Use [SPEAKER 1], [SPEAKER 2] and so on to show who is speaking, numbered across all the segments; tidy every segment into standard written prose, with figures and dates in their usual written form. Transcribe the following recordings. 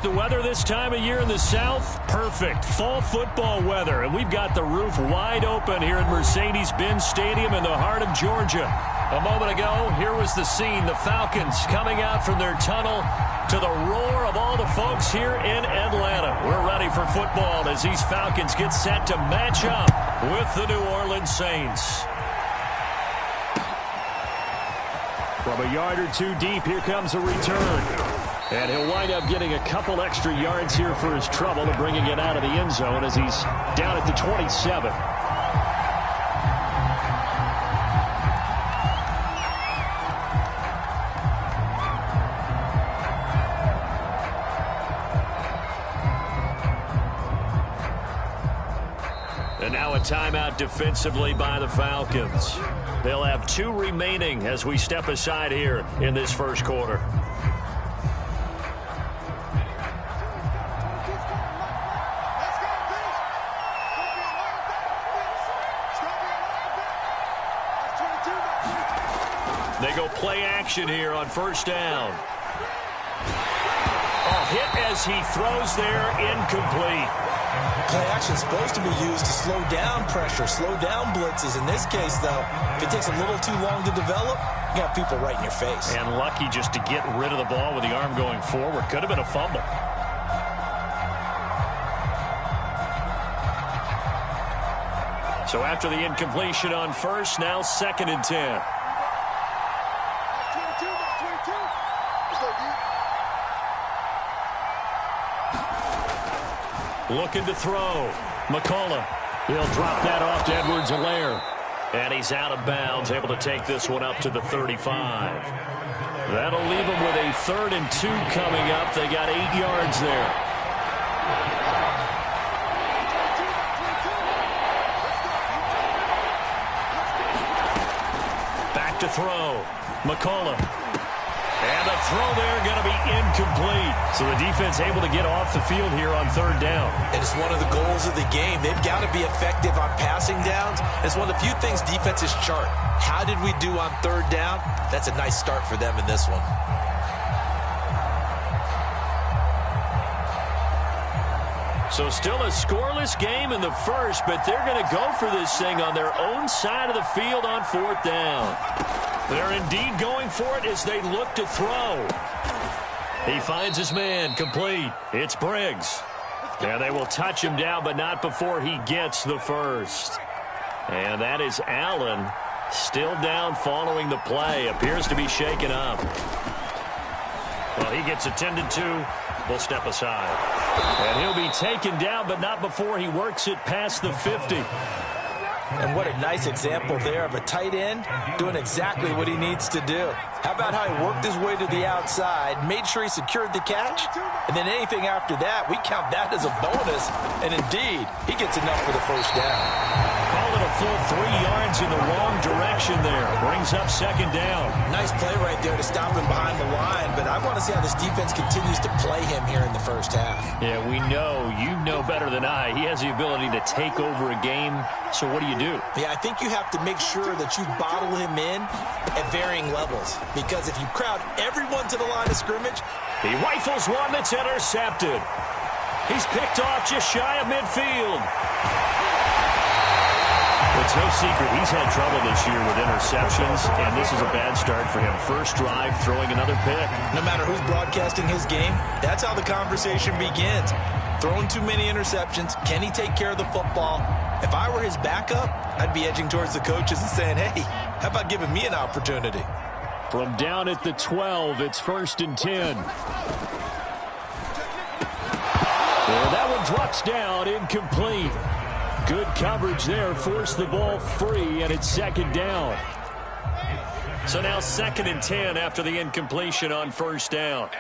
[SPEAKER 1] The weather this time of year in the South, perfect. Fall football weather, and we've got the roof wide open here at Mercedes-Benz Stadium in the heart of Georgia. A moment ago, here was the scene. The Falcons coming out from their tunnel to the roar of all the folks here in Atlanta. We're ready for football as these Falcons get set to match up with the New Orleans Saints. From a yard or two deep, here comes a return. And he'll wind up getting a couple extra yards here for his trouble and bringing it out of the end zone as he's down at the 27. And now a timeout defensively by the Falcons. They'll have 2 remaining as we step aside here in this first quarter. They go play action here on first down. A hit as he throws there, incomplete.
[SPEAKER 2] Play action is supposed to be used to slow down pressure, slow down blitzes. In this case, though, if it takes a little too long to develop, you got people right in your face.
[SPEAKER 1] And lucky just to get rid of the ball with the arm going forward. Could have been a fumble. So after the incompletion on first, now 2nd and 10. Looking to throw. McCullough. He'll drop that off to Edwards-Helaire. And he's out of bounds, able to take this one up to the 35. That'll leave him with a 3rd and 2 coming up. They got 8 yards there. Back to throw. McCullough. And the throw there going to be incomplete. So the defense able to get off the field here on 3rd down.
[SPEAKER 2] And it's one of the goals of the game. They've got to be effective on passing downs. It's one of the few things defenses chart. How did we do on 3rd down? That's a nice start for them in this one.
[SPEAKER 1] So still a scoreless game in the first, but they're going to go for this thing on their own side of the field on 4th down. They're indeed going for it as they look to throw. He finds his man, complete. It's Briggs. And they will touch him down, but not before he gets the first. And that is Allen, still down following the play. Appears to be shaken up. Well, he gets attended to. We'll step aside. And he'll be taken down, but not before he works it past the 50.
[SPEAKER 2] And what a nice example there of a tight end doing exactly what he needs to do. How about how he worked his way to the outside, made sure he secured the catch, and then anything after that, we count that as a bonus. And indeed, he gets enough for the first down.
[SPEAKER 1] Call it a full 3 yards in the wrong direction there. Brings up 2nd down.
[SPEAKER 2] Nice play right there to stop him behind the line, but I want to see how this defense continues to play him here in the first half.
[SPEAKER 1] Yeah, we know. You know better than I. He has the ability to take over a game. So what do?
[SPEAKER 2] Yeah, I think you have to make sure that you bottle him in at varying levels. Because if you crowd everyone to the line of scrimmage,
[SPEAKER 1] he rifles one that's intercepted. He's picked off just shy of midfield. It's no secret he's had trouble this year with interceptions, and this is a bad start for him. First drive, throwing another pick.
[SPEAKER 2] No matter who's broadcasting his game, that's how the conversation begins. Throwing too many interceptions. Can he take care of the football? If I were his backup, I'd be edging towards the coaches and saying, hey, how about giving me an opportunity?
[SPEAKER 1] From down at the 12, it's 1st and 10. Well, that one drops down, incomplete. Good coverage there, forced the ball free, and it's 2nd down. So now 2nd and 10 after the incompletion on 1st down.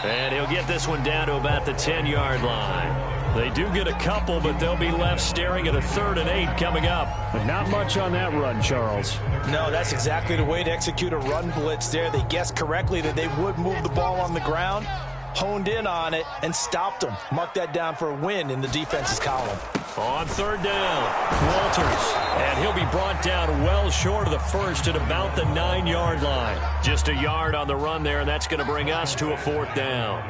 [SPEAKER 1] And he'll get this one down to about the 10-yard line. They do get a couple, but they'll be left staring at a 3rd and 8 coming up. But not much on that run, Charles.
[SPEAKER 2] No, that's exactly the way to execute a run blitz there. They guessed correctly that they would move the ball on the ground, honed in on it, and stopped them. Mark that down for a win in the defense's column.
[SPEAKER 1] On third down, Walters. And he'll be brought down well short of the first at about the 9-yard line. Just a yard on the run there, and that's going to bring us to a fourth down.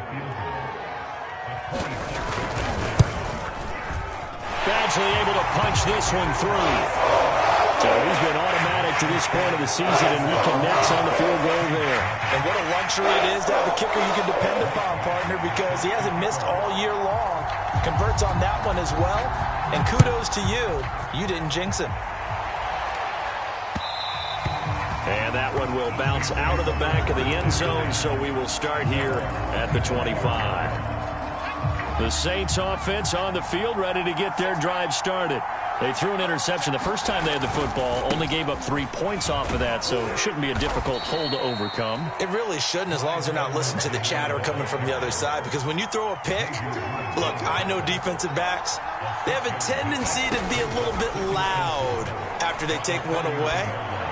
[SPEAKER 1] Badgley able to punch this one through. So he's been automatic to this point of the season, and he connects on the field goal there.
[SPEAKER 2] And what a luxury it is to have a kicker you can depend upon, partner, because he hasn't missed all year long. Converts on that one as well. And kudos to you. You didn't jinx him.
[SPEAKER 1] And that one will bounce out of the back of the end zone, so we will start here at the 25. The Saints offense on the field, ready to get their drive started. They threw an interception the first time they had the football, only gave up 3 points off of that, so it shouldn't be a difficult hole to overcome.
[SPEAKER 2] It really shouldn't, as long as they're not listening to the chatter coming from the other side, because when you throw a pick, look, I know defensive backs, they have a tendency to be a little bit loud after they take one away,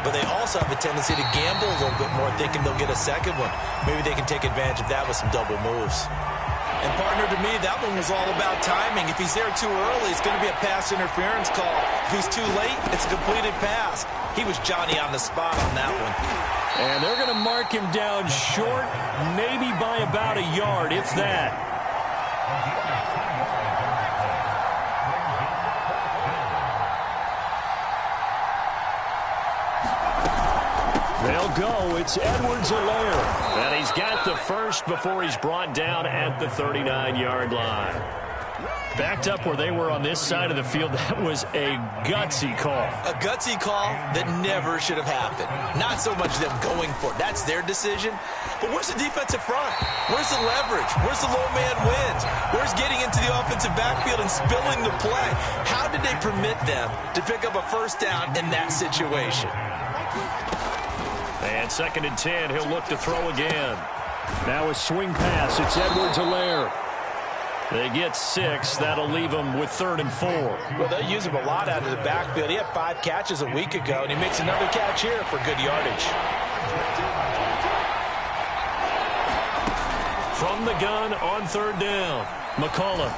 [SPEAKER 2] but they also have a tendency to gamble a little bit more, thinking they'll get a second one. Maybe they can take advantage of that with some double moves. And, partner, to me, that one was all about timing. If he's there too early, it's going to be a pass interference call. If he's too late, it's a completed pass. He was Johnny on the spot on that one.
[SPEAKER 1] And they're going to mark him down short, maybe by about a yard, if that. They'll go. It's Edwards-Helaire. And he's got the first before he's brought down at the 39-yard line. Backed up where they were on this side of the field, that was a gutsy call.
[SPEAKER 2] A gutsy call that never should have happened. Not so much them going for it. That's their decision. But where's the defensive front? Where's the leverage? Where's the low man wins? Where's getting into the offensive backfield and spilling the play? How did they permit them to pick up a first down in that situation?
[SPEAKER 1] And 2nd and 10, he'll look to throw again. Now a swing pass. It's Edwards-Helaire. They get 6. That'll leave him with 3rd and 4.
[SPEAKER 2] Well, they'll use him a lot out of the backfield. He had 5 catches a week ago, and he makes another catch here for good yardage.
[SPEAKER 1] From the gun on 3rd down, McCullough.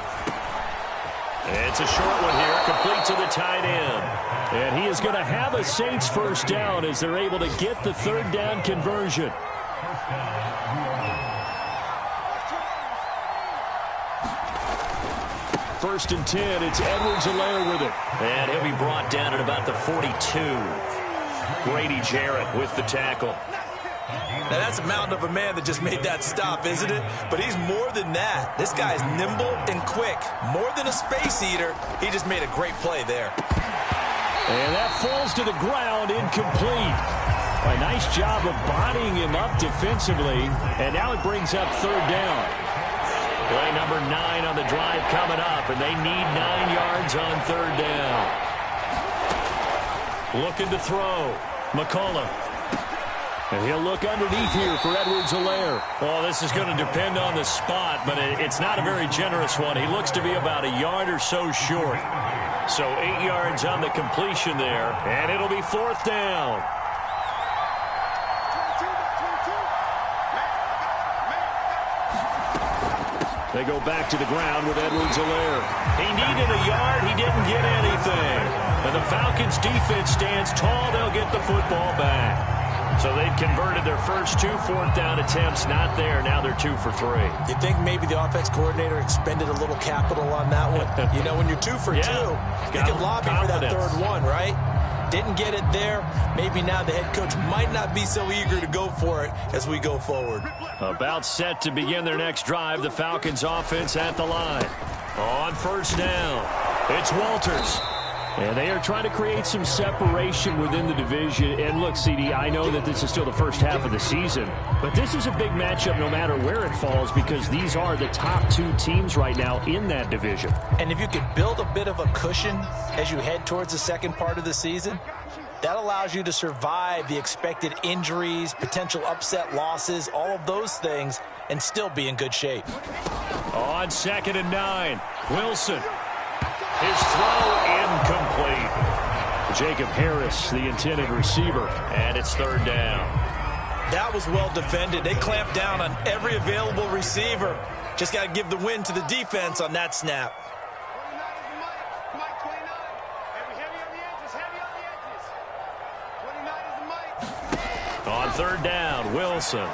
[SPEAKER 1] It's a short one here, complete to the tight end. And he is going to have a Saints first down as they're able to get the 3rd down conversion. First and 10, it's Edwards-Helaire with it. And he'll be brought down at about the 42. Grady Jarrett with the tackle.
[SPEAKER 2] Now, that's a mountain of a man that just made that stop, isn't it? But he's more than that. This guy's nimble and quick. More than a space eater, he just made a great play there.
[SPEAKER 1] And that falls to the ground, incomplete. A nice job of bodying him up defensively. And now it brings up 3rd down. Play number 9 on the drive coming up, and they need 9 yards on 3rd down. Looking to throw. McCullough. And he'll look underneath here for Edwards-Helaire. Well, this is going to depend on the spot, but it's not a very generous one. He looks to be about a yard or so short. So 8 yards on the completion there, and it'll be 4th down. They go back to the ground with Edwards-Helaire. He needed a yard. He didn't get anything. And the Falcons defense stands tall. They'll get the football back. So they've converted their first 2 4th down attempts. Not there. Now they're 2 for 3.
[SPEAKER 2] You think maybe the offense coordinator expended a little capital on that one? You know, when you're 2 for 2, you can lobby for that 3rd one, right? Didn't get it there. Maybe now the head coach might not be so eager to go for it as we go forward.
[SPEAKER 1] About set to begin their next drive. The Falcons offense at the line. On 1st down, it's Walters. And they are trying to create some separation within the division. And look, CD, I know that this is still the first half of the season, but this is a big matchup no matter where it falls because these are the top 2 teams right now in that division.
[SPEAKER 2] And if you could build a bit of a cushion as you head towards the second part of the season, that allows you to survive the expected injuries, potential upset losses, all of those things, and still be in good shape.
[SPEAKER 1] On 2nd and 9, Wilson. His throw incomplete. Jacob Harris, the intended receiver, and it's 3rd down.
[SPEAKER 2] That was well defended. They clamped down on every available receiver. Just got to give the win to the defense on that snap.
[SPEAKER 1] On third down, Wilson.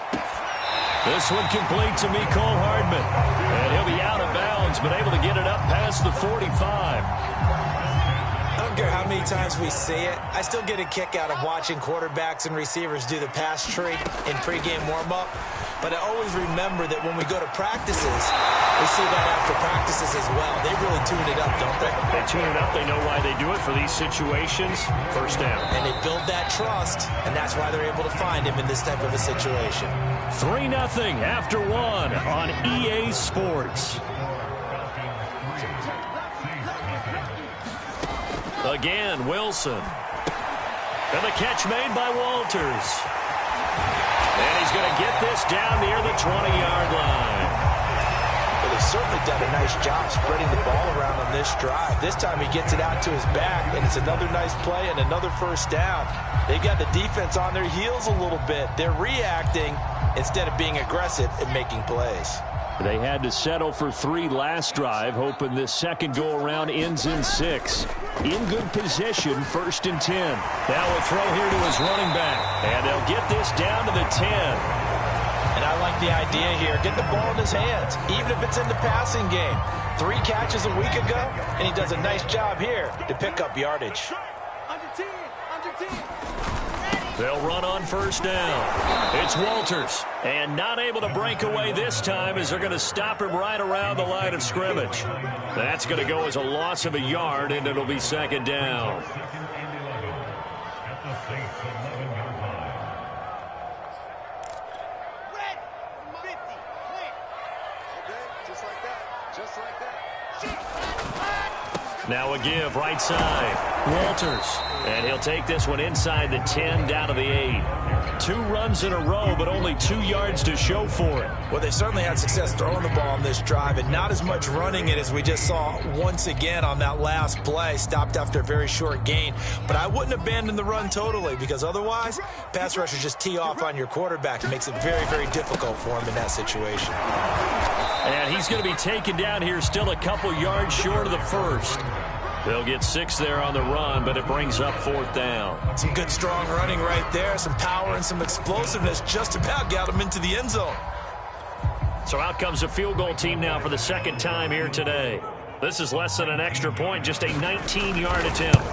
[SPEAKER 1] This one complete to Mecole Hardman. And he'll be out of bounds, but able to get it up past the 45.
[SPEAKER 2] I don't care how many times we see it. I still get a kick out of watching quarterbacks and receivers do the pass tree in pregame warm-up. But I always remember that when we go to practices, we see that after practices as well. They really tune it up, don't they?
[SPEAKER 1] They tune it up. They know why they do it for these situations. First down.
[SPEAKER 2] And they build that trust, and that's why they're able to find him in this type of a situation.
[SPEAKER 1] 3-0 after one on EA Sports. Again, Wilson. And the catch made by Walters. And he's going to get this down near the 20-yard line.
[SPEAKER 2] Well, he's certainly done a nice job spreading the ball around on this drive. This time he gets it out to his back, and it's another nice play and another first down. They got the defense on their heels a little bit. They're reacting instead of being aggressive and making plays.
[SPEAKER 1] They had to settle for 3 last drive, hoping this second go-around ends in 6. In good position, 1st and 10. Now a throw here to his running back. And they'll get this down to the 10.
[SPEAKER 2] And I like the idea here. Get the ball in his hands, even if it's in the passing game. 3 catches a week ago, and he does a nice job here to pick up yardage.
[SPEAKER 1] They'll run on first down. It's Walters. And not able to break away this time as they're going to stop him right around the line of scrimmage. That's going to go as a loss of a yard, and it'll be second down. Now a give right side. Walters. And he'll take this one inside the 10 down to the 8. 2 runs in a row, but only 2 yards to show for it.
[SPEAKER 2] Well, they certainly had success throwing the ball on this drive and not as much running it as we just saw once again on that last play. Stopped after a very short gain. But I wouldn't abandon the run totally because otherwise, pass rushers just tee off on your quarterback. It makes it very, very difficult for him in that situation.
[SPEAKER 1] And he's going to be taken down here still a couple yards short of the first. They'll get 6 there on the run, but it brings up 4th down.
[SPEAKER 2] Some good, strong running right there. Some power and some explosiveness just about got him into the end zone.
[SPEAKER 1] So out comes a field goal team now for the second time here today. This is less than an extra point, just a 19-yard attempt.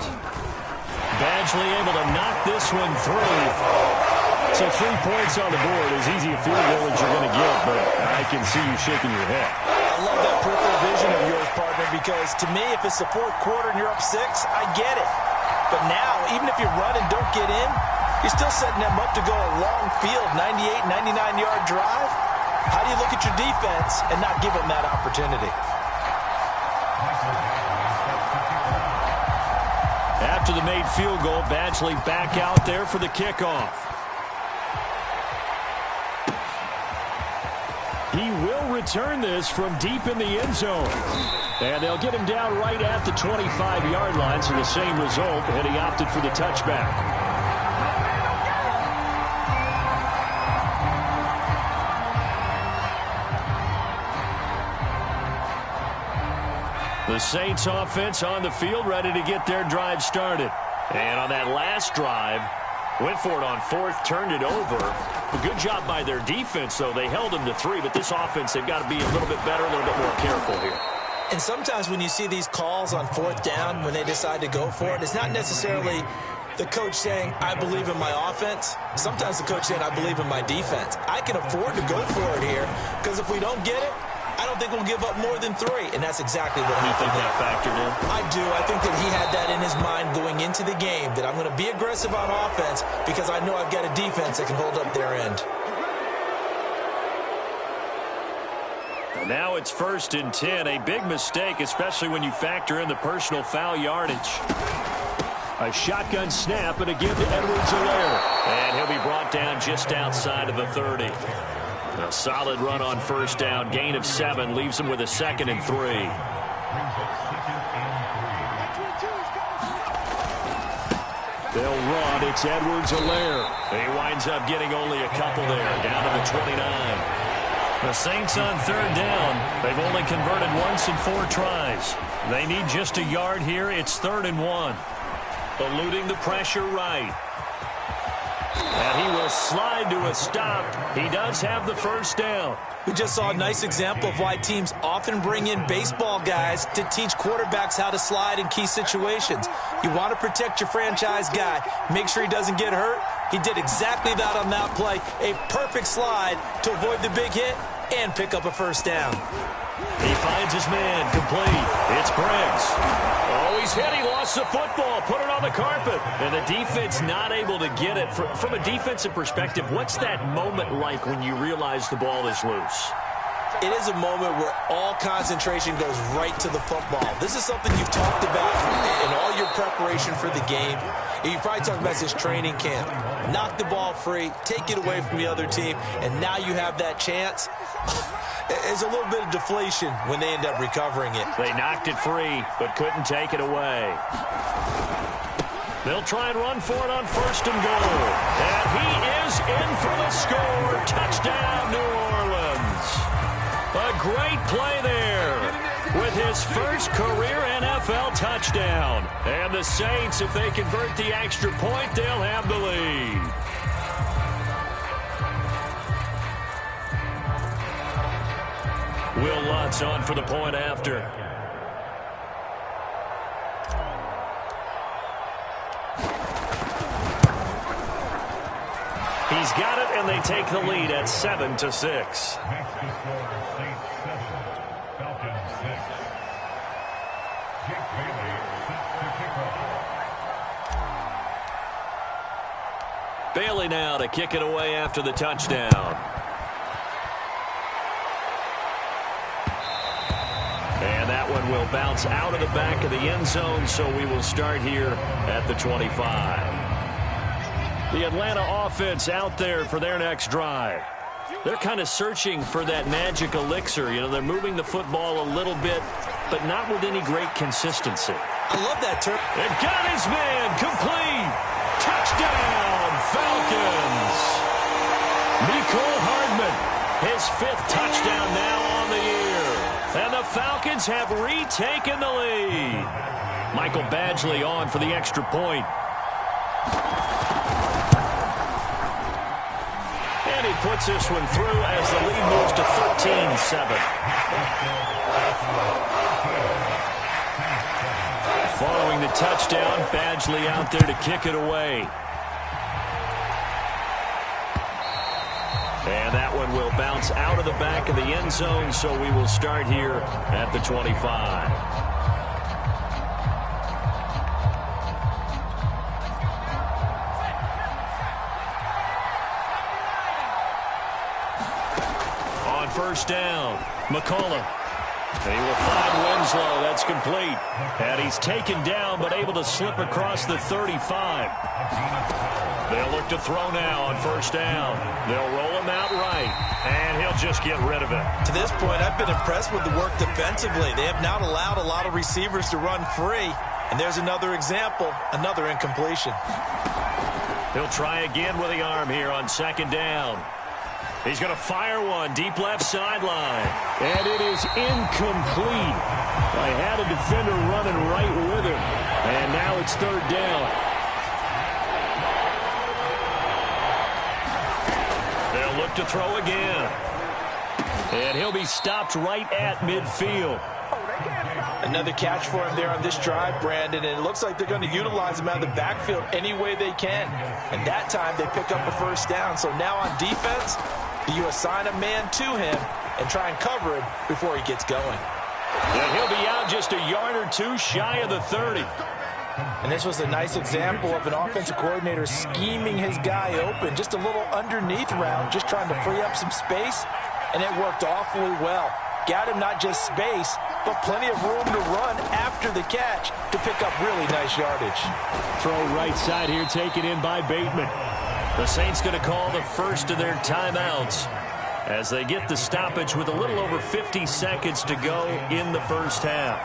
[SPEAKER 1] Badgley able to knock this one through. So 3 points on the board, as easy a field goal as you're going to get, but I can see you shaking your head.
[SPEAKER 2] I love that peripheral vision of yours, partner, because to me, if it's the 4th quarter and you're up 6, I get it. But now, even if you run and don't get in, you're still setting them up to go a long field, 98, 99-yard drive. How do you look at your defense and not give them that opportunity?
[SPEAKER 1] After the made field goal, Badgley back out there for the kickoff. He will return this from deep in the end zone. And they'll get him down right at the 25-yard line, so the same result, and he opted for the touchback. The Saints offense on the field, ready to get their drive started. And on that last drive, went for it on 4th, turned it over. A good job by their defense, though. They held them to 3, but this offense, they've got to be a little bit better, a little bit more careful here.
[SPEAKER 2] And sometimes when you see these calls on 4th down, when they decide to go for it, it's not necessarily the coach saying, I believe in my offense. Sometimes the coach saying, I believe in my defense. I can afford to go for it here, because if we don't get it, I don't think we'll give up more than 3, and that's exactly what happened.
[SPEAKER 1] You think that factored in?
[SPEAKER 2] I do. I think that he had that in his mind going into the game, that I'm going to be aggressive on offense because I know I've got a defense that can hold up their end.
[SPEAKER 1] And now it's 1st and 10, a big mistake, especially when you factor in the personal foul yardage. A shotgun snap and a give to Edwards-Helaire. And he'll be brought down just outside of the 30. A solid run on first down. Gain of 7 leaves him with a 2nd and 3. They'll run. It's Edwards-Helaire. He winds up getting only a couple there, down to the 29. The Saints on 3rd down. They've only converted once in 4 tries. They need just a yard here. It's 3rd and 1. Eluding the pressure right. And he will slide to a stop. He does have the first down.
[SPEAKER 2] We just saw a nice example of why teams often bring in baseball guys to teach quarterbacks how to slide in key situations. You want to protect your franchise guy. Make sure he doesn't get hurt. He did exactly that on that play. A perfect slide to avoid the big hit and pick up a first down.
[SPEAKER 1] He finds his man, complete. It's Briggs. Oh, he's hit. He lost the football. Put it on the carpet. And the defense not able to get it. From a defensive perspective, what's that moment like when you realize the ball is loose?
[SPEAKER 2] It is a moment where all concentration goes right to the football. This is something you've talked about in all your preparation for the game. You probably talked about this training camp. Knock the ball free, take it away from the other team, and now you have that chance. There's a little bit of deflation when they end up recovering it.
[SPEAKER 1] They knocked it free, but couldn't take it away. They'll try and run for it on first and goal. And he is in for the score. Touchdown, New Orleans. A great play there with his first career NFL touchdown. And the Saints, if they convert the extra point, they'll have the lead. Will Lutz on for the point after. He's got it, and they take the lead at 7-6. Bailey now to kick it away after the touchdown. And that one will bounce out of the back of the end zone, so we will start here at the 25. The Atlanta offense out there for their next drive. They're kind of searching for that magic elixir. You know, they're moving the football a little bit, but not with any great consistency.
[SPEAKER 2] I love that term.
[SPEAKER 1] And got his man complete. Touchdown, Falcons. Mecole Hardman, his 5th touchdown now on the year. And the Falcons have retaken the lead. Michael Badgley on for the extra point. And he puts this one through as the lead moves to 13-7. Following the touchdown, Badgley out there to kick it away. And that one will bounce out of the back of the end zone, so we will start here at the 25. On first down, McCullough. And he will find Winslow. That's complete. And he's taken down, but able to slip across the 35. They'll look to throw now on first down. They'll roll him out right, and he'll just get rid of it.
[SPEAKER 2] To this point, I've been impressed with the work defensively. They have not allowed a lot of receivers to run free. And there's another example, another incompletion.
[SPEAKER 1] He'll try again with the arm here on second down. He's going to fire one deep left sideline. And it is incomplete. I had a defender running right with him. And now it's third down. They'll look to throw again. And he'll be stopped right at midfield.
[SPEAKER 2] Another catch for him there on this drive, Brandon, and it looks like they're going to utilize him out of the backfield any way they can. And that time they pick up a first down. So now on defense, you assign a man to him and try and cover him before he gets going.
[SPEAKER 1] And he'll be out just a yard or two shy of the 30.
[SPEAKER 2] And this was a nice example of an offensive coordinator scheming his guy open. Just a little underneath route, just trying to free up some space, and it worked awfully well. Got him not just space, but plenty of room to run after the catch to pick up really nice yardage.
[SPEAKER 1] Throw right side here taken in by Bateman. The Saints going to call the first of their timeouts as they get the stoppage with a little over 50 seconds to go in the first half.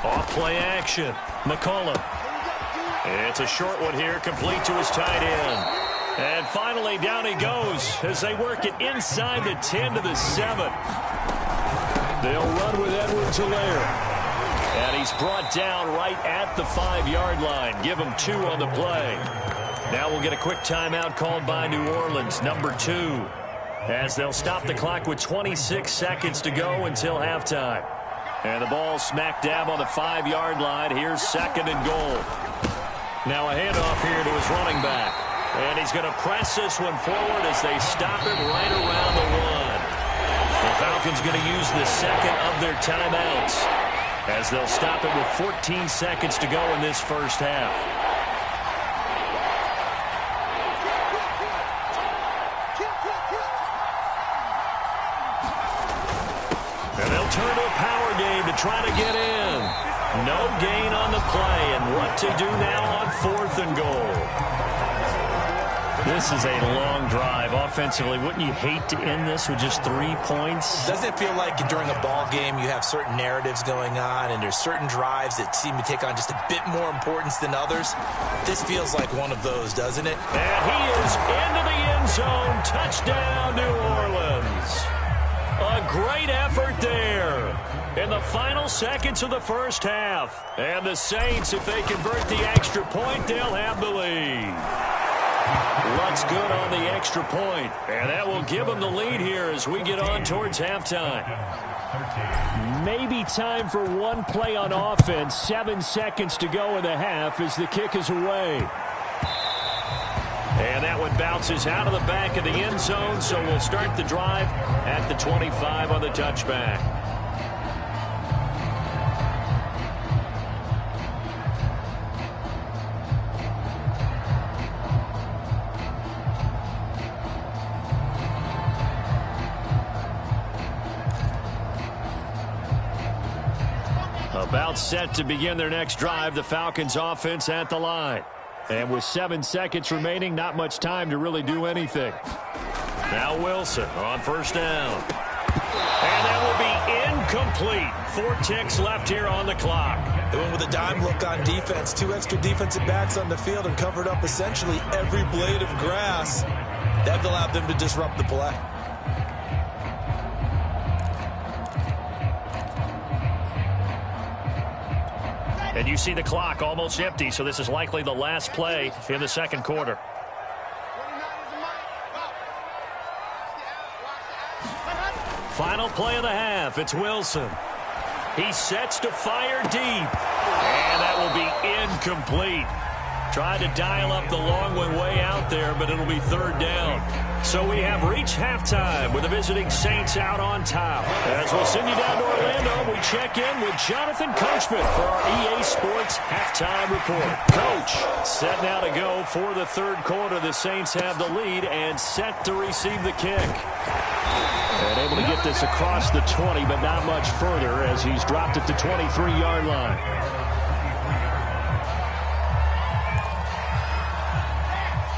[SPEAKER 1] Off play action. McCullough. It's a short one here, complete to his tight end. And finally, down he goes as they work it inside the 10 to the 7. They'll run with Edwards-Helaire. And he's brought down right at the 5-yard line. Give him 2 on the play. Now we'll get a quick timeout called by New Orleans, number 2, as they'll stop the clock with 26 seconds to go until halftime. And the ball smack dab on the 5-yard line. Here's 2nd and goal. Now a handoff here to his running back. And he's going to press this one forward as they stop it right around the 1. The Falcons going to use the second of their timeouts as they'll stop it with 14 seconds to go in this first half. And they'll turn to a power game to try to get in. No gain on the play, and what to do now on 4th and goal. This is a long drive offensively. Wouldn't you hate to end this with just 3 points?
[SPEAKER 2] Doesn't it feel like during a ball game you have certain narratives going on and there's certain drives that seem to take on just a bit more importance than others? This feels like one of those, doesn't it?
[SPEAKER 1] And he is into the end zone. Touchdown, New Orleans. A great effort there in the final seconds of the first half. And the Saints, if they convert the extra point, they'll have the lead. Luck's good on the extra point, and that will give them the lead here as we get on towards halftime. Maybe time for one play on offense. 7 seconds to go in the half as the kick is away. And that one bounces out of the back of the end zone, so we'll start the drive at the 25 on the touchback. About set to begin their next drive, the Falcons offense at the line. And with 7 seconds remaining, not much time to really do anything. Now Wilson on first down. And that will be incomplete. 4 ticks left here on the clock.
[SPEAKER 2] They went with a dime look on defense. 2 extra defensive backs on the field and covered up essentially every blade of grass. That allowed them to disrupt the play.
[SPEAKER 1] And you see the clock almost empty, so this is likely the last play in the second quarter. Final play of the half. It's Wilson. He sets to fire deep. And that will be incomplete. Tried to dial up the long one way out there, but it'll be 3rd down. So we have reached halftime with the visiting Saints out on top. As we'll send you down to Orlando, we check in with Jonathan Coachman for our EA Sports Halftime Report. Coach, set now to go for the 3rd quarter. The Saints have the lead and set to receive the kick. And able to get this across the 20, but not much further as he's dropped at the 23-yard line.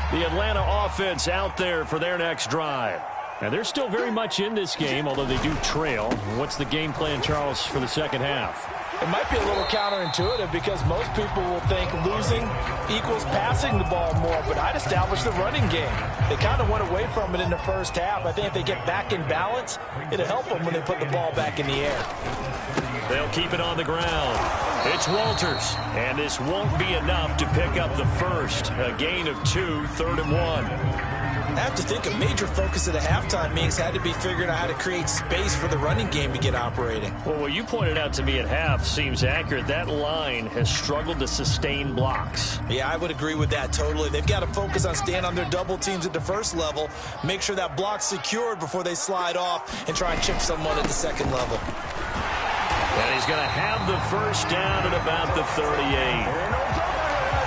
[SPEAKER 1] The Atlanta offense out there for their next drive. Now, they're still very much in this game, although they do trail. What's the game plan, Charles, for the second half?
[SPEAKER 2] It might be a little counterintuitive because most people will think losing equals passing the ball more, but I'd establish the running game. They kind of went away from it in the first half. I think if they get back in balance, it'll help them when they put the ball back in the air.
[SPEAKER 1] They'll keep it on the ground. It's Walters, and this won't be enough to pick up the first. A gain of 2, 3rd and 1.
[SPEAKER 2] I have to think a major focus at a halftime means had to be figuring out how to create space for the running game to get operating.
[SPEAKER 1] Well, what you pointed out to me at half seems accurate. That line has struggled to sustain blocks.
[SPEAKER 2] Yeah, I would agree with that totally. They've got to focus on staying on their double teams at the first level, make sure that block's secured before they slide off and try and chip someone at the second level.
[SPEAKER 1] And he's going to have the first down at about the 38.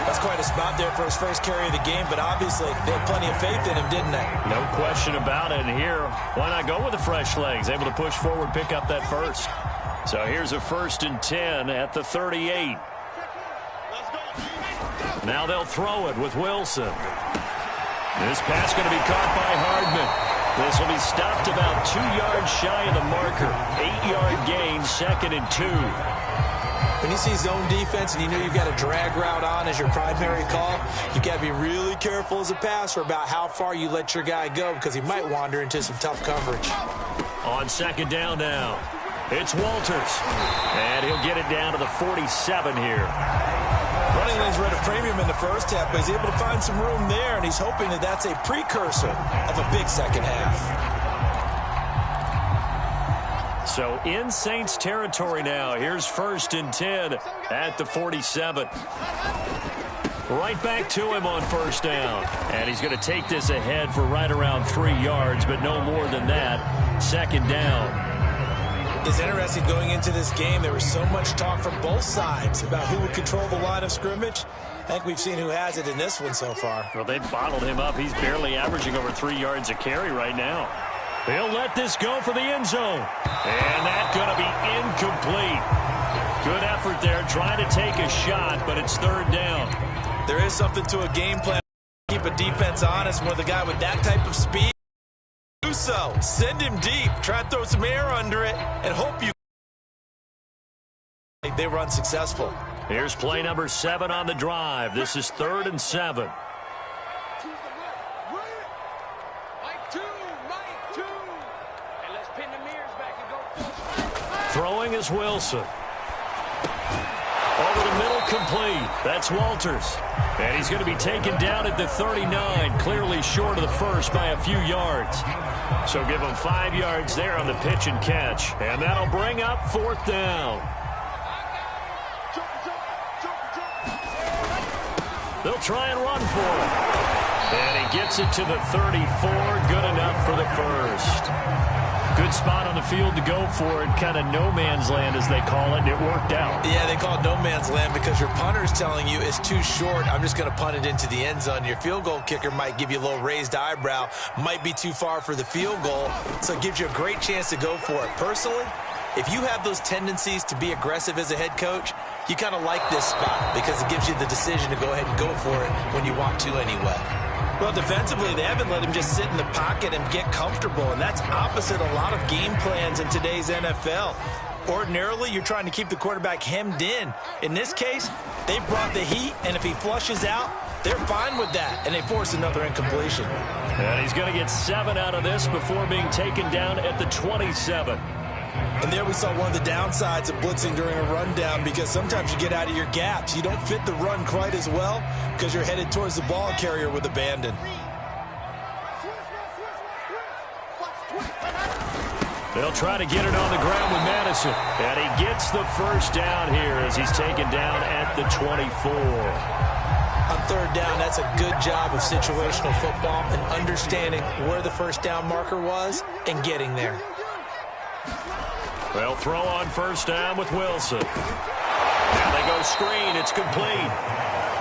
[SPEAKER 2] That's quite a spot there for his first carry of the game, but obviously they had plenty of faith in him, didn't they?
[SPEAKER 1] No question about it. And here, why not go with the fresh legs? Able to push forward, pick up that first. So here's a 1st and 10 at the 38. Now they'll throw it with Wilson. This pass going to be caught by Hardman. This will be stopped about 2 yards shy of the marker. 8-yard gain, 2nd and 2.
[SPEAKER 2] When you see zone defense and you know you've got a drag route on as your primary call, you've got to be really careful as a passer about how far you let your guy go because he might wander into some tough coverage.
[SPEAKER 1] On 2nd down now. It's Walters. And he'll get it down to the 47 here.
[SPEAKER 2] Running lanes were at a premium in the first half, but he's able to find some room there, and he's hoping that that's a precursor of a big second half.
[SPEAKER 1] So in Saints territory now. Here's 1st and 10 at the 47. Right back to him on 1st down. And he's going to take this ahead for right around 3 yards, but no more than that. 2nd down.
[SPEAKER 2] It's interesting going into this game. There was so much talk from both sides about who would control the line of scrimmage. I think we've seen who has it in this one so far.
[SPEAKER 1] Well, they've bottled him up. He's barely averaging over 3 yards a carry right now. He'll let this go for the end zone. And that's going to be incomplete. Good effort there, trying to take a shot, but it's 3rd down.
[SPEAKER 2] There is something to a game plan. Keep a defense honest with a guy with that type of speed. Do so. Send him deep. Try to throw some air under it and hope they were unsuccessful.
[SPEAKER 1] Here's play number 7 on the drive. This is 3rd and 7. Throwing is Wilson. Over the middle, complete. That's Walters. And he's going to be taken down at the 39, clearly short of the first by a few yards. So give him 5 yards there on the pitch and catch. And that'll bring up 4th down. They'll try and run for it. And he gets it to the 34, good enough for the first. Good spot on the field to go for it, kind of no man's land as they call it, and it worked out.
[SPEAKER 2] Yeah, they call it no man's land because your punter is telling you it's too short. I'm just going to punt it into the end zone. Your field goal kicker might give you a little raised eyebrow, might be too far for the field goal, so it gives you a great chance to go for it. Personally, if you have those tendencies to be aggressive as a head coach, you kind of like this spot because it gives you the decision to go ahead and go for it when you want to anyway. Well, defensively, they haven't let him just sit in the pocket and get comfortable, and that's opposite a lot of game plans in today's NFL. Ordinarily, you're trying to keep the quarterback hemmed in. In this case, they brought the heat, and if he flushes out, they're fine with that, and they force another incompletion.
[SPEAKER 1] And he's going to get 7 out of this before being taken down at the 27.
[SPEAKER 2] And there we saw one of the downsides of blitzing during a rundown because sometimes you get out of your gaps. You don't fit the run quite as well because you're headed towards the ball carrier with abandon.
[SPEAKER 1] They'll try to get it on the ground with Madison. And he gets the first down here as he's taken down at the 24.
[SPEAKER 2] On 3rd down, that's a good job of situational football and understanding where the first down marker was and getting there.
[SPEAKER 1] They'll throw on 1st down with Wilson. Now they go screen. It's complete.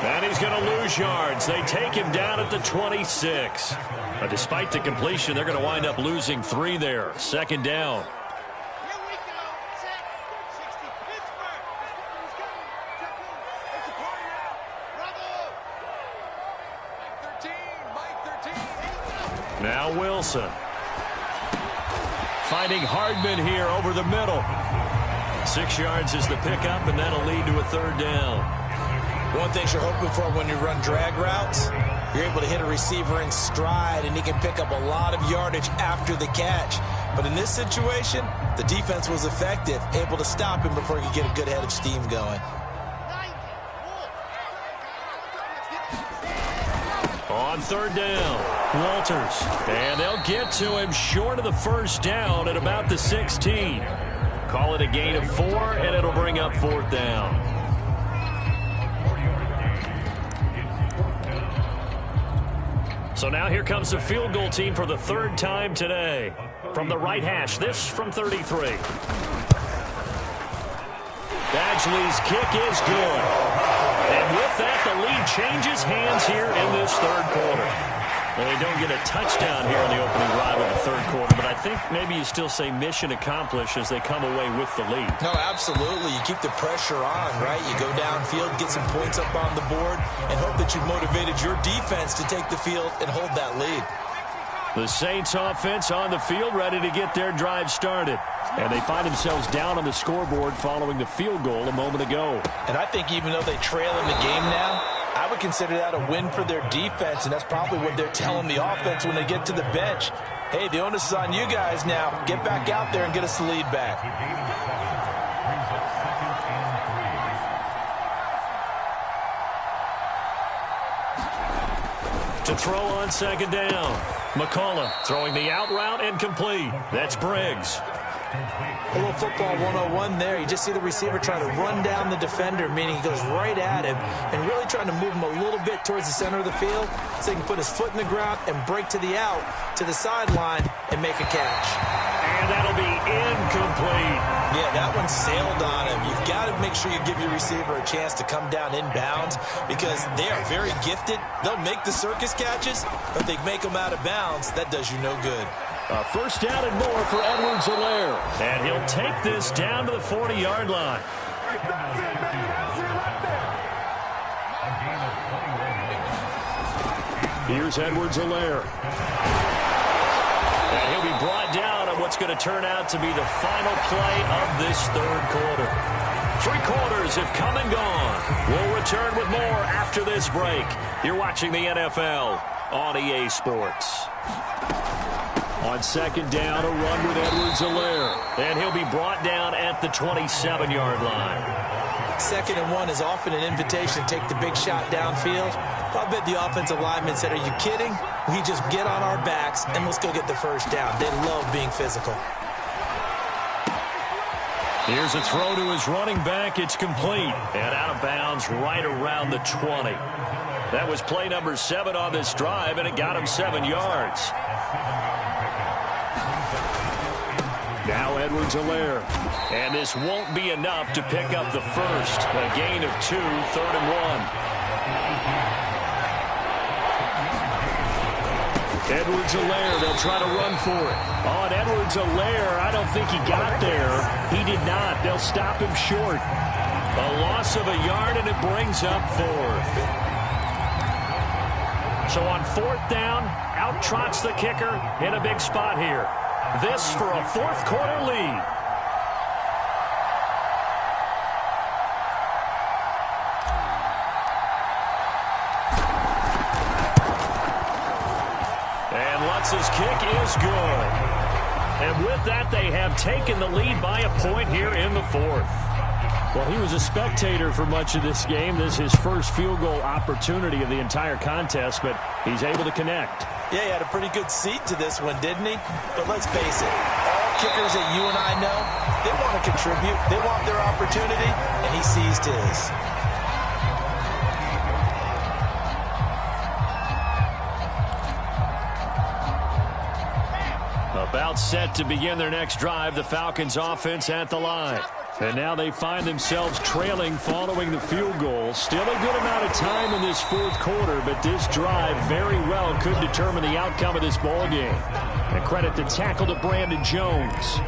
[SPEAKER 1] And he's going to lose yards. They take him down at the 26. But despite the completion, they're going to wind up losing 3 there. 2nd down. Now Wilson. Finding Hardman here over the middle. 6 yards is the pickup, and that'll lead to a 3rd down.
[SPEAKER 2] One thing you're hoping for when you run drag routes, you're able to hit a receiver in stride, and he can pick up a lot of yardage after the catch. But in this situation, the defense was effective, able to stop him before he could get a good head of steam going.
[SPEAKER 1] On 3rd down. Walters, and they'll get to him short of the first down at about the 16. Call it a gain of 4, and it'll bring up 4th down. So now here comes the field goal team for the 3rd time today. From the right hash, this from 33. Badgley's kick is good. And with that, the lead changes hands here in this 3rd quarter. Well, they don't get a touchdown here in the opening drive of the 3rd quarter, but I think maybe you still say mission accomplished as they come away with the lead.
[SPEAKER 2] No, absolutely. You keep the pressure on, right? You go downfield, get some points up on the board, and hope that you've motivated your defense to take the field and hold that lead.
[SPEAKER 1] The Saints offense on the field, ready to get their drive started. And they find themselves down on the scoreboard following the field goal a moment ago.
[SPEAKER 2] And I think even though they trail in the game now, I would consider that a win for their defense, and that's probably what they're telling the offense when they get to the bench. Hey, the onus is on you guys now. Get back out there and get us the lead back.
[SPEAKER 1] To throw on second down. McCollum throwing the out route and complete. That's Briggs.
[SPEAKER 2] A little football 101 there. You just see the receiver trying to run down the defender, meaning he goes right at him and really trying to move him a little bit towards the center of the field so he can put his foot in the ground and break to the out, to the sideline, and make a catch.
[SPEAKER 1] And that'll be incomplete.
[SPEAKER 2] Yeah, that one sailed on him. You've got to make sure you give your receiver a chance to come down inbounds because they are very gifted. They'll make the circus catches, but they make them out of bounds. That does you no good.
[SPEAKER 1] A first down and more for Edwards-Helaire. And he'll take this down to the 40-yard line. Here's Edwards-Helaire. And he'll be brought down on what's going to turn out to be the final play of this third quarter. 3 quarters have come and gone. We'll return with more after this break. You're watching the NFL on EA Sports. On second down, a run with Edwards-Helaire. And he'll be brought down at the 27-yard line.
[SPEAKER 2] 2nd and 1 is often an invitation to take the big shot downfield. I bet the offensive lineman said, are you kidding? We just get on our backs and let's go get the first down. They love being physical.
[SPEAKER 1] Here's a throw to his running back. It's complete. And out of bounds right around the 20. That was play number 7 on this drive, and it got him 7 yards. Now Edwards-Helaire. And this won't be enough to pick up the first. A gain of 2, 3rd and 1. Edwards-Helaire, they'll try to run for it. On Edwards-Helaire, I don't think he got there. He did not. They'll stop him short. A loss of a yard, and it brings up 4th. So on 4th down, out trots the kicker in a big spot here. This for a 4th quarter lead. And Lutz's kick is good. And with that, they have taken the lead by a point here in the 4th. Well, he was a spectator for much of this game. This is his first field goal opportunity of the entire contest, but he's able to connect.
[SPEAKER 2] Yeah, he had a pretty good seat to this one, didn't he? But let's face it, all kickers that you and I know, they want to contribute. They want their opportunity, and he seized his.
[SPEAKER 1] About set to begin their next drive, the Falcons offense at the line. And now they find themselves trailing following the field goal. Still a good amount of time in this 4th quarter, but this drive very well could determine the outcome of this ball game. And credit the tackle to Brandon Jones.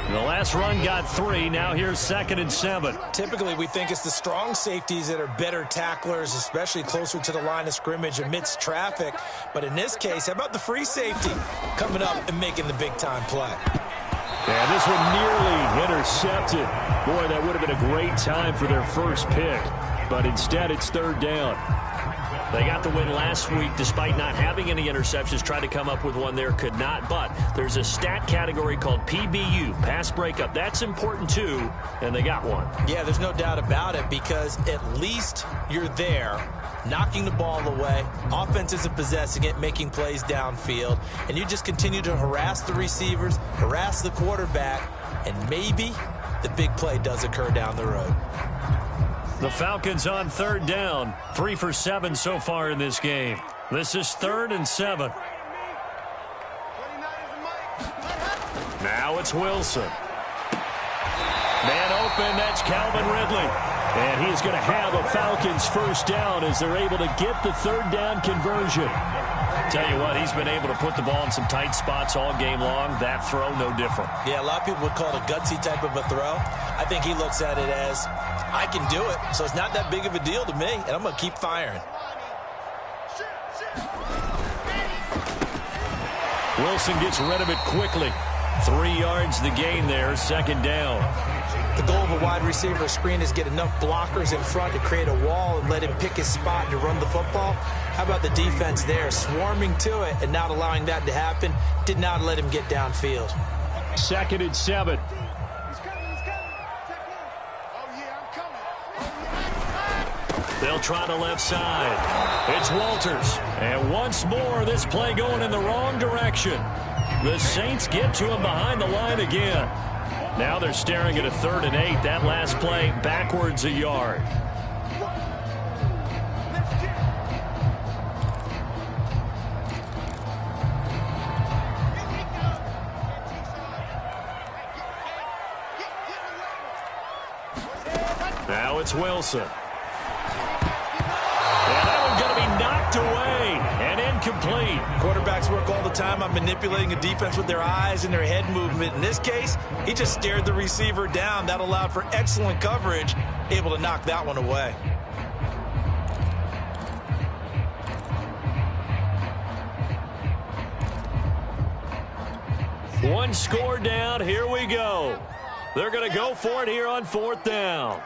[SPEAKER 1] The last run got 3. Now here's 2nd and 7.
[SPEAKER 2] Typically, we think it's the strong safeties that are better tacklers, especially closer to the line of scrimmage amidst traffic. But in this case, how about the free safety coming up and making the big-time play?
[SPEAKER 1] And this one nearly intercepted. Boy, that would have been a great time for their first pick. But instead, it's 3rd down. They got the win last week despite not having any interceptions. Tried to come up with one there, could not. But there's a stat category called PBU, pass breakup. That's important too, and they got one.
[SPEAKER 2] Yeah, there's no doubt about it because at least you're there, knocking the ball away. Offense isn't possessing it, making plays downfield. And you just continue to harass the receivers, harass the quarterback, and maybe the big play does occur down the road.
[SPEAKER 1] The Falcons on 3rd down. 3 for 7 so far in this game. This is 3rd and 7. Now it's Wilson. Man open, that's Calvin Ridley. And he's going to have a Falcons first down as they're able to get the 3rd down conversion. Tell you what, he's been able to put the ball in some tight spots all game long. That throw, no different.
[SPEAKER 2] Yeah, a lot of people would call it a gutsy type of a throw. I think he looks at it as, I can do it, so it's not that big of a deal to me, and I'm going to keep firing.
[SPEAKER 1] Wilson gets rid of it quickly. 3 yards the gain there, second down.
[SPEAKER 2] The goal of a wide receiver screen is get enough blockers in front to create a wall and let him pick his spot to run the football. How about the defense there, swarming to it and not allowing that to happen? Did not let him get downfield.
[SPEAKER 1] 2nd and 7. They'll try the left side. It's Walters. And once more, this play going in the wrong direction. The Saints get to him behind the line again. Now they're staring at a 3rd and 8. That last play backwards a yard. Now it's Wilson. And that one's going to be knocked away and incomplete.
[SPEAKER 2] Quarterbacks work all the time on manipulating a defense with their eyes and their head movement. In this case, he just stared the receiver down. That allowed for excellent coverage, able to knock that one away.
[SPEAKER 1] One score down. Here we go. They're going to go for it here on 4th down.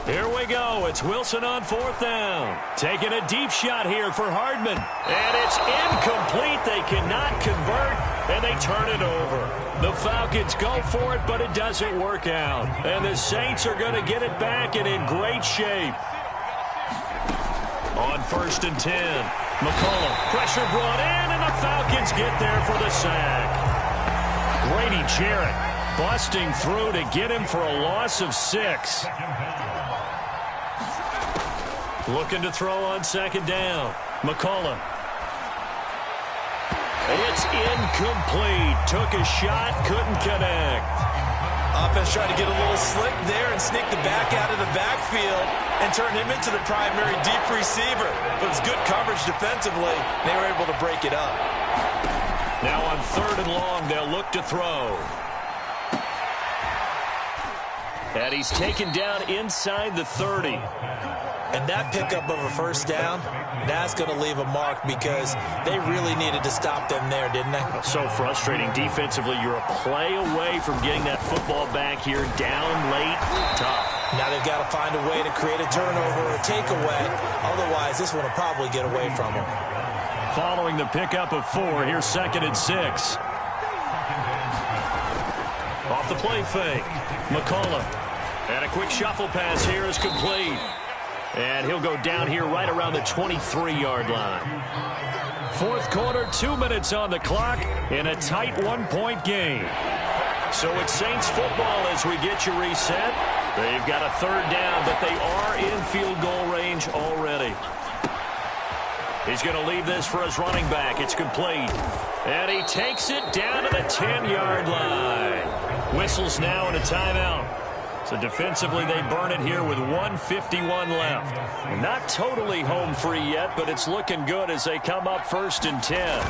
[SPEAKER 1] Here we go. It's Wilson on 4th down. Taking a deep shot here for Hardman. And it's incomplete. They cannot convert, and they turn it over. The Falcons go for it, but it doesn't work out. And the Saints are going to get it back and in great shape. On 1st and 10. McCollum. Pressure brought in, and the Falcons get there for the sack. Grady Jarrett busting through to get him for a loss of 6. Looking to throw on 2nd down. McCollum. It's incomplete. Took a shot, couldn't connect.
[SPEAKER 2] Offense tried to get a little slick there and sneak the back out of the backfield and turn him into the primary deep receiver. But it was good coverage defensively. They were able to break it up.
[SPEAKER 1] Now on 3rd and long, they'll look to throw. And he's taken down inside the 30.
[SPEAKER 2] And that pickup of a 1st down, that's going to leave a mark because they really needed to stop them there, didn't they?
[SPEAKER 1] So frustrating defensively. You're a play away from getting that football back here down late. Tough.
[SPEAKER 2] Now they've got to find a way to create a turnover or a takeaway. Otherwise, this one will probably get away from them.
[SPEAKER 1] Following the pickup of 4, here's 2nd and 6. Off the play fake. McCollum. And a quick shuffle pass here is complete. And he'll go down here right around the 23-yard line. 4th quarter, 2 minutes on the clock in a tight 1-point game. So it's Saints football as we get you reset. They've got a 3rd down, but they are in field goal range already. He's going to leave this for his running back. It's complete. And he takes it down to the 10-yard line. Whistles now and a timeout. So defensively, they burn it here with 1:51 left. Not totally home free yet, but it's looking good as they come up 1st and 10.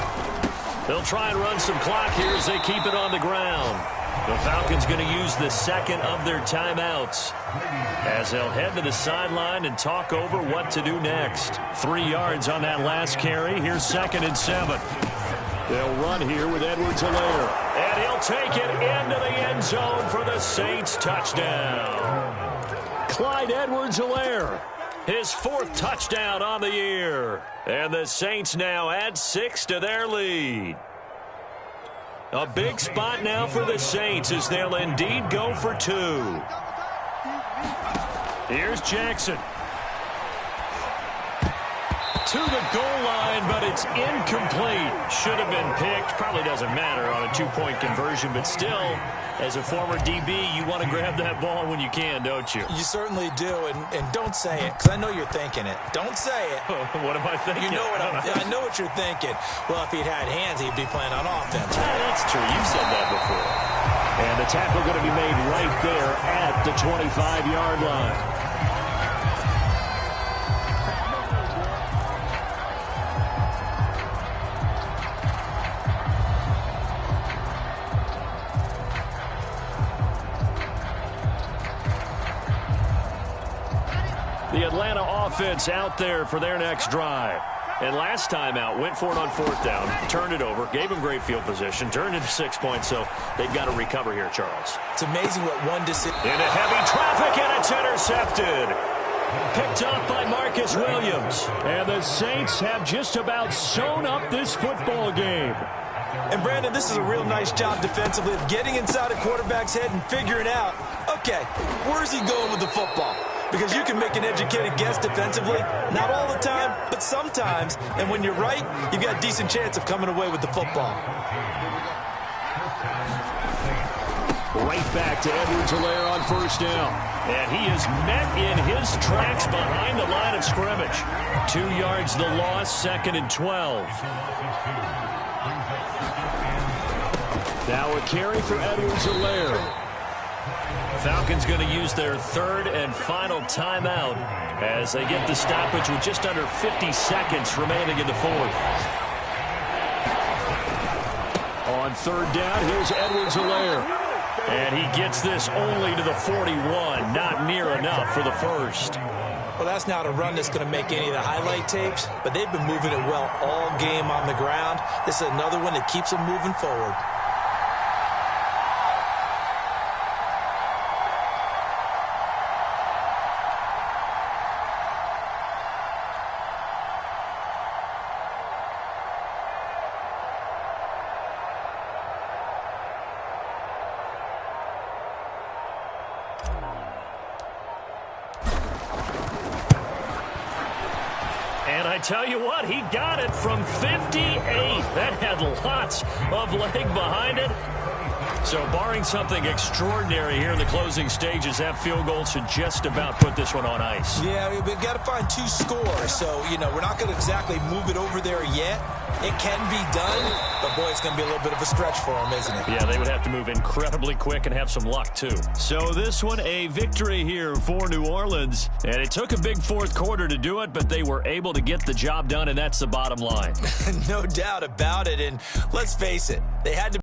[SPEAKER 1] They'll try and run some clock here as they keep it on the ground. The Falcons going to use the 2nd of their timeouts as they'll head to the sideline and talk over what to do next. 3 yards on that last carry. Here's 2nd and 7. They'll run here with Edwards-Helaire. And he'll take it into the end zone for the Saints touchdown. Clyde Edwards-Helaire, his 4th touchdown on the year. And the Saints now add 6 to their lead. A big spot now for the Saints as they'll indeed go for 2. Here's Jackson. To the goal line, but it's incomplete. Should have been picked. Probably doesn't matter on a 2-point conversion, but still, as a former DB, you want to grab that ball when you can, don't you?
[SPEAKER 2] You certainly do, and don't say it, because I know you're thinking it. Don't say it.
[SPEAKER 1] What am I thinking?
[SPEAKER 2] You know what I know what you're thinking. Well, if he'd had hands, he'd be playing on offense.
[SPEAKER 1] Yeah, that's true. You've said that before. And the tackle going to be made right there at the 25-yard line. The Atlanta offense out there for their next drive. And last time out, went for it on 4th down, turned it over, gave them great field position, turned into 6 points, so they've got to recover here, Charles.
[SPEAKER 2] It's amazing what one decision.
[SPEAKER 1] Into heavy traffic, and it's intercepted. Picked up by Marcus Williams.
[SPEAKER 3] And the Saints have just about sewn up this football game.
[SPEAKER 2] And, Brandon, this is a real nice job defensively of getting inside a quarterback's head and figuring out, okay, where's he going with the football? Because you can make an educated guess defensively, not all the time, but sometimes. And when you're right, you've got a decent chance of coming away with the football.
[SPEAKER 3] Right back to Edwards-Helaire on 1st down.
[SPEAKER 1] And he is met in his tracks behind the line of scrimmage. 2 yards the loss, 2nd and 12.
[SPEAKER 3] Now a carry for Edwards-Helaire.
[SPEAKER 1] Falcons going to use their 3rd and final timeout as they get the stoppage with just under 50 seconds remaining in the 4th.
[SPEAKER 3] On 3rd down, here's Edwards-Helaire.
[SPEAKER 1] And he gets this only to the 41, not near enough for the 1st.
[SPEAKER 2] Well, that's not a run that's going to make any of the highlight tapes, but they've been moving it well all game on the ground. This is another one that keeps them moving forward.
[SPEAKER 1] And I tell you what, he got it from 58. That had lots of leg behind it. So barring something extraordinary here in the closing stages, that field goal should just about put this one on ice.
[SPEAKER 2] Yeah, we've got to find 2 scores. So, we're not going to exactly move it over there yet. It can be done, but, boy, it's going to be a little bit of a stretch for them, isn't it?
[SPEAKER 1] Yeah, they would have to move incredibly quick and have some luck, too. So this one, a victory here for New Orleans. And it took a big 4th quarter to do it, but they were able to get the job done, and that's the bottom line.
[SPEAKER 2] No doubt about it. And let's face it, they had to